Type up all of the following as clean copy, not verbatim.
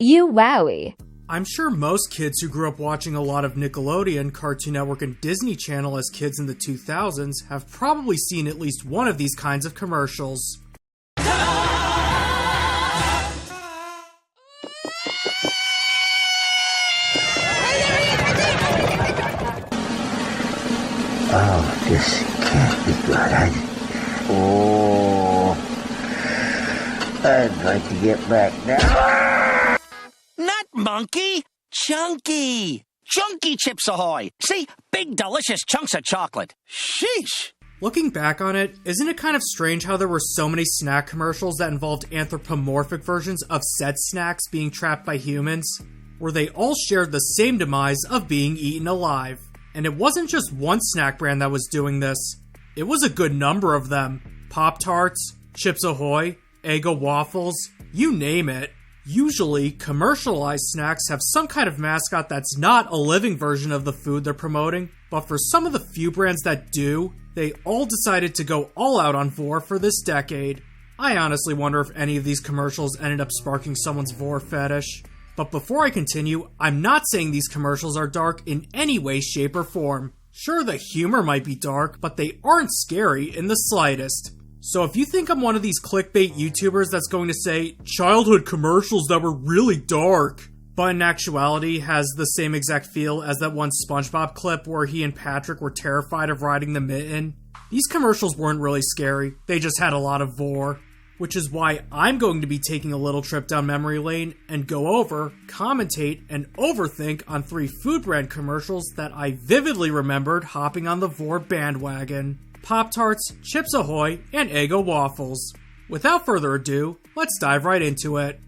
Euaoi. I'm sure most kids who grew up watching a lot of Nickelodeon, Cartoon Network, and Disney Channel as kids in the 2000s have probably seen at least one of these kinds of commercials. Oh, this can't be good. I'd like to get back now. Not monkey, chunky. Chunky Chips Ahoy. See, big delicious chunks of chocolate. Sheesh. Looking back on it, isn't it kind of strange how there were so many snack commercials that involved anthropomorphic versions of said snacks being trapped by humans, where they all shared the same demise of being eaten alive? And it wasn't just one snack brand that was doing this. It was a good number of them. Pop-Tarts, Chips Ahoy, Eggo Waffles, you name it. Usually, commercialized snacks have some kind of mascot that's not a living version of the food they're promoting, but for some of the few brands that do, they all decided to go all out on vore for this decade. I honestly wonder if any of these commercials ended up sparking someone's vore fetish. But before I continue, I'm not saying these commercials are dark in any way, shape, or form. Sure, the humor might be dark, but they aren't scary in the slightest. So if you think I'm one of these clickbait YouTubers that's going to say, childhood commercials that were really dark, but in actuality has the same exact feel as that one SpongeBob clip where he and Patrick were terrified of riding the mitten, these commercials weren't really scary, they just had a lot of vore. Which is why I'm going to be taking a little trip down memory lane and go over, commentate, and overthink on 3 food brand commercials that I vividly remembered hopping on the vore bandwagon. Pop-Tarts, Chips Ahoy, and Eggo Waffles. Without further ado, let's dive right into it.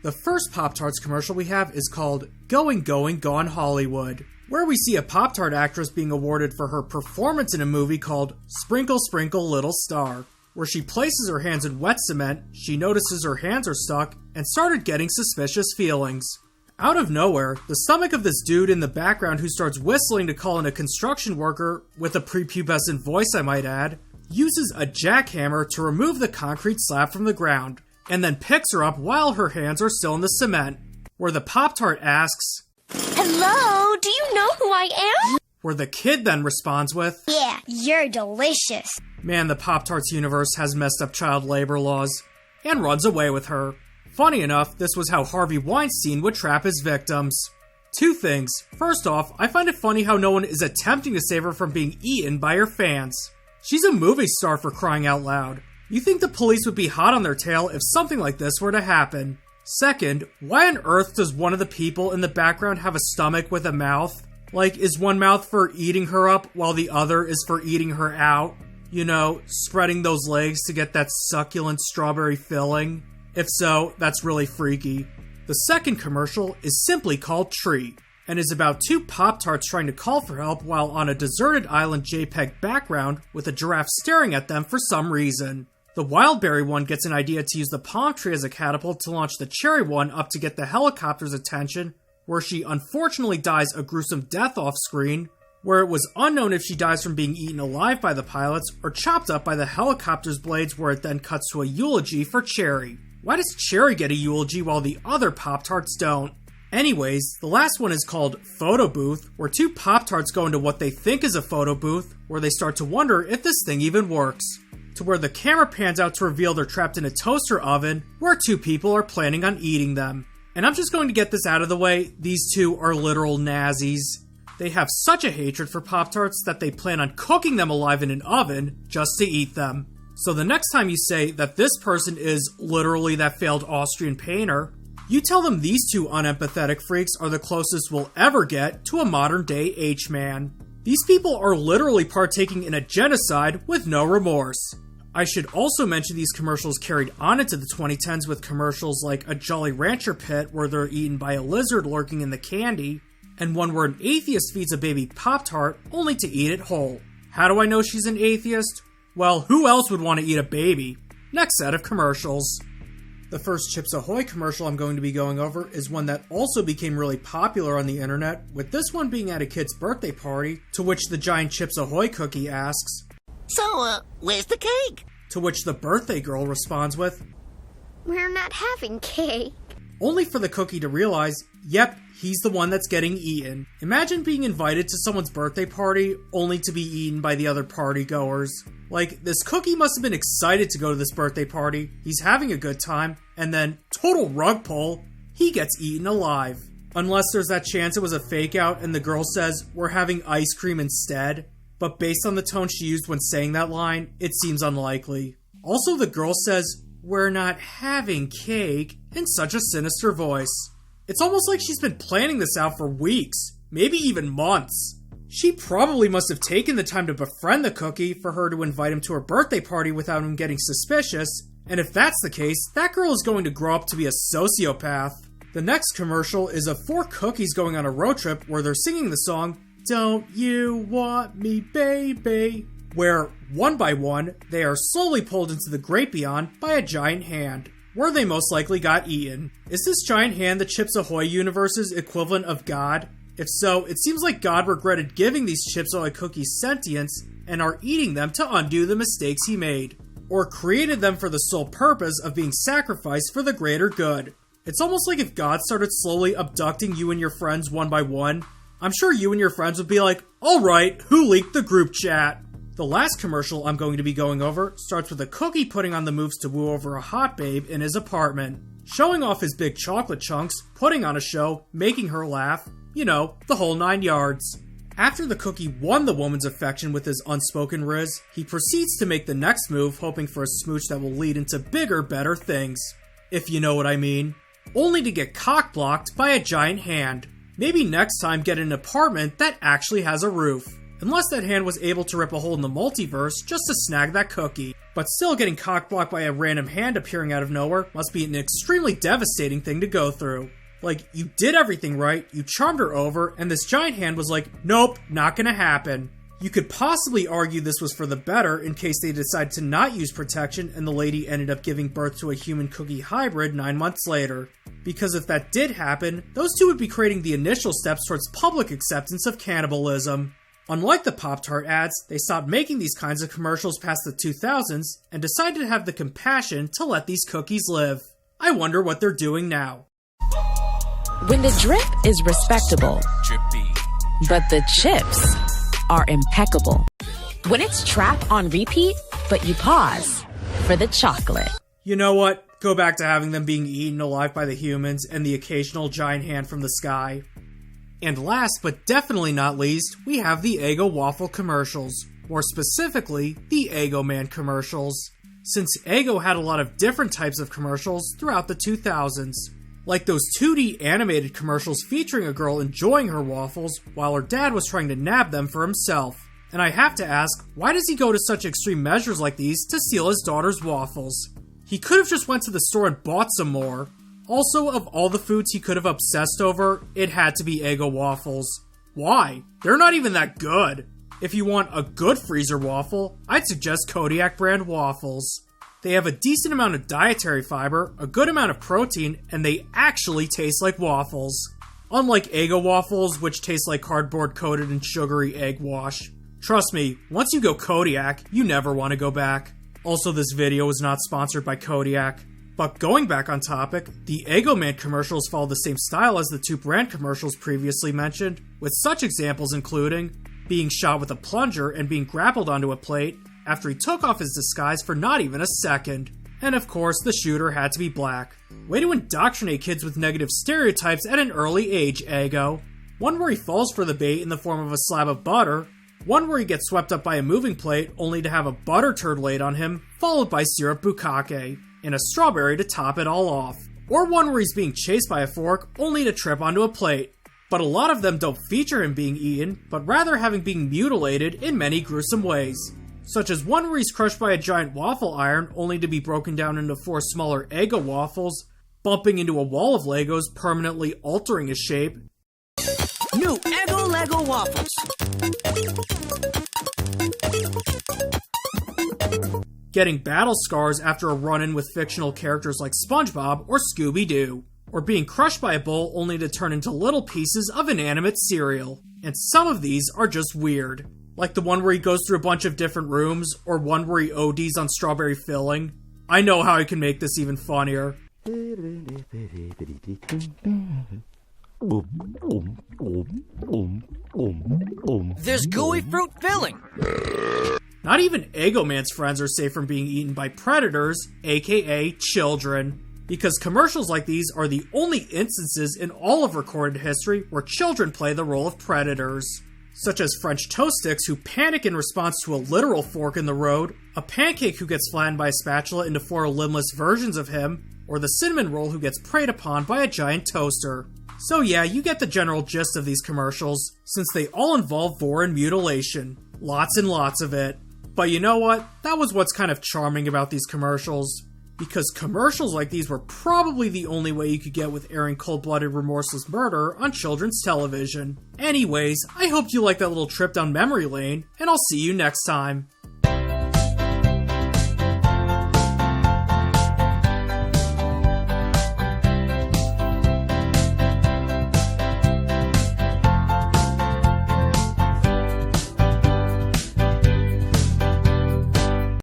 The first Pop-Tarts commercial we have is called Going Going Gone Hollywood, where we see a Pop-Tart actress being awarded for her performance in a movie called Sprinkle Sprinkle Little Star, where she places her hands in wet cement, she notices her hands are stuck, and started getting suspicious feelings. Out of nowhere, the stomach of this dude in the background who starts whistling to call in a construction worker, with a prepubescent voice I might add, uses a jackhammer to remove the concrete slab from the ground, and then picks her up while her hands are still in the cement, where the Pop-Tart asks, "Hello, do you know who I am?" Where the kid then responds with, "Yeah, you're delicious." Man, the Pop-Tarts universe has messed up child labor laws, and runs away with her. Funny enough, this was how Harvey Weinstein would trap his victims. 2 things. First off, I find it funny how no one is attempting to save her from being eaten by her fans. She's a movie star, for crying out loud. You think the police would be hot on their tail if something like this were to happen. Second, why on earth does one of the people in the background have a stomach with a mouth? Like, is one mouth for eating her up while the other is for eating her out? You know, spreading those legs to get that succulent strawberry filling? If so, that's really freaky. The second commercial is simply called Treat, and is about 2 Pop-Tarts trying to call for help while on a deserted island JPEG background with a giraffe staring at them for some reason. The Wildberry one gets an idea to use the palm tree as a catapult to launch the cherry one up to get the helicopter's attention, where she unfortunately dies a gruesome death off screen, where it was unknown if she dies from being eaten alive by the pilots or chopped up by the helicopter's blades, where it then cuts to a eulogy for Cherry. Why does Cherry get a eulogy while the other Pop-Tarts don't? Anyways, the last one is called Photo Booth, where 2 Pop-Tarts go into what they think is a photo booth, where they start to wonder if this thing even works, to where the camera pans out to reveal they're trapped in a toaster oven, where 2 people are planning on eating them. And I'm just going to get this out of the way, these 2 are literal Nazis. They have such a hatred for Pop-Tarts that they plan on cooking them alive in an oven just to eat them. So the next time you say that this person is literally that failed Austrian painter, you tell them these 2 unempathetic freaks are the closest we'll ever get to a modern day H-man. These people are literally partaking in a genocide with no remorse. I should also mention these commercials carried on into the 2010s with commercials like a Jolly Rancher pit where they're eaten by a lizard lurking in the candy, and one where an atheist feeds a baby Pop-Tart only to eat it whole. How do I know she's an atheist? Well, who else would want to eat a baby? Next set of commercials. The first Chips Ahoy commercial I'm going to be going over is one that also became really popular on the internet, with this one being at a kid's birthday party, to which the giant Chips Ahoy cookie asks, So, where's the cake? To which the birthday girl responds with, "We're not having cake." only for the cookie to realize, yep, he's the one that's getting eaten. Imagine being invited to someone's birthday party, only to be eaten by the other partygoers. Like, this cookie must have been excited to go to this birthday party, he's having a good time, and then, total rug pull, he gets eaten alive. Unless there's that chance it was a fake out and the girl says, we're having ice cream instead. But based on the tone she used when saying that line, it seems unlikely. Also, the girl says, we're not having cake, in such a sinister voice. It's almost like she's been planning this out for weeks, maybe even months. She probably must have taken the time to befriend the cookie for her to invite him to her birthday party without him getting suspicious, and if that's the case, that girl is going to grow up to be a sociopath. The next commercial is of 4 cookies going on a road trip where they're singing the song, Don't You Want Me Baby? Where, one by one, they are slowly pulled into the great beyond by a giant hand, where they most likely got eaten. Is this giant hand the Chips Ahoy universe's equivalent of God? If so, it seems like God regretted giving these Chips Ahoy cookies sentience and are eating them to undo the mistakes he made, or created them for the sole purpose of being sacrificed for the greater good. It's almost like if God started slowly abducting you and your friends one by one, I'm sure you and your friends would be like, alright, who leaked the group chat? The last commercial I'm going to be going over starts with a cookie putting on the moves to woo over a hot babe in his apartment, showing off his big chocolate chunks, putting on a show, making her laugh, you know, the whole 9 yards. After the cookie won the woman's affection with his unspoken riz, he proceeds to make the next move hoping for a smooch that will lead into bigger, better things. If you know what I mean. Only to get cock-blocked by a giant hand. Maybe next time get an apartment that actually has a roof. Unless that hand was able to rip a hole in the multiverse just to snag that cookie. But still getting cock-blocked by a random hand appearing out of nowhere must be an extremely devastating thing to go through. Like, you did everything right, you charmed her over, and this giant hand was like, nope, not gonna happen. You could possibly argue this was for the better in case they decided to not use protection and the lady ended up giving birth to a human cookie hybrid 9 months later. Because if that did happen, those two would be creating the initial steps towards public acceptance of cannibalism. Unlike the Pop-Tart ads, they stopped making these kinds of commercials past the 2000s and decided to have the compassion to let these cookies live. I wonder what they're doing now. When the drip is respectable, but the chips are impeccable. When it's trap on repeat, but you pause for the chocolate. You know what? Go back to having them being eaten alive by the humans and the occasional giant hand from the sky. And last but definitely not least, we have the Eggo Waffle commercials. More specifically, the Eggo Man commercials. Since Eggo had a lot of different types of commercials throughout the 2000s. Like those 2D animated commercials featuring a girl enjoying her waffles while her dad was trying to nab them for himself. And I have to ask, why does he go to such extreme measures like these to steal his daughter's waffles? He could have just went to the store and bought some more. Also, of all the foods he could have obsessed over, it had to be Eggo Waffles. Why? They're not even that good. If you want a good freezer waffle, I'd suggest Kodiak brand waffles. They have a decent amount of dietary fiber, a good amount of protein, and they actually taste like waffles. Unlike Eggo Waffles, which taste like cardboard coated in sugary egg wash. Trust me, once you go Kodiak, you never want to go back. Also, this video is not sponsored by Kodiak. But going back on topic, the Eggo Man commercials follow the same style as the 2 brand commercials previously mentioned, with such examples including being shot with a plunger and being grappled onto a plate after he took off his disguise for not even a second. And of course, the shooter had to be black. Way to indoctrinate kids with negative stereotypes at an early age, Eggo. One where he falls for the bait in the form of a slab of butter, one where he gets swept up by a moving plate only to have a butter turd laid on him, followed by syrup bukkake, and a strawberry to top it all off. Or one where he's being chased by a fork only to trip onto a plate. But a lot of them don't feature him being eaten, but rather having been mutilated in many gruesome ways. Such as one where he's crushed by a giant waffle iron only to be broken down into 4 smaller Eggo waffles, bumping into a wall of Legos permanently altering his shape. New Eggo Lego Waffles. Getting battle scars after a run-in with fictional characters like SpongeBob or Scooby-Doo. Or being crushed by a bowl only to turn into little pieces of inanimate cereal. And some of these are just weird. Like the one where he goes through a bunch of different rooms, or one where he ODs on strawberry filling. I know how I can make this even funnier. There's gooey fruit filling. Not even Eggo Man's friends are safe from being eaten by predators, aka children. Because commercials like these are the only instances in all of recorded history where children play the role of predators. Such as French toast sticks who panic in response to a literal fork in the road, a pancake who gets flattened by a spatula into 4 limbless versions of him, or the cinnamon roll who gets preyed upon by a giant toaster. So yeah, you get the general gist of these commercials, since they all involve vore and mutilation. Lots and lots of it. But you know what? That was what's kind of charming about these commercials. Because commercials like these were probably the only way you could get with airing cold-blooded, remorseless murder on children's television. Anyways, I hope you liked that little trip down memory lane, and I'll see you next time.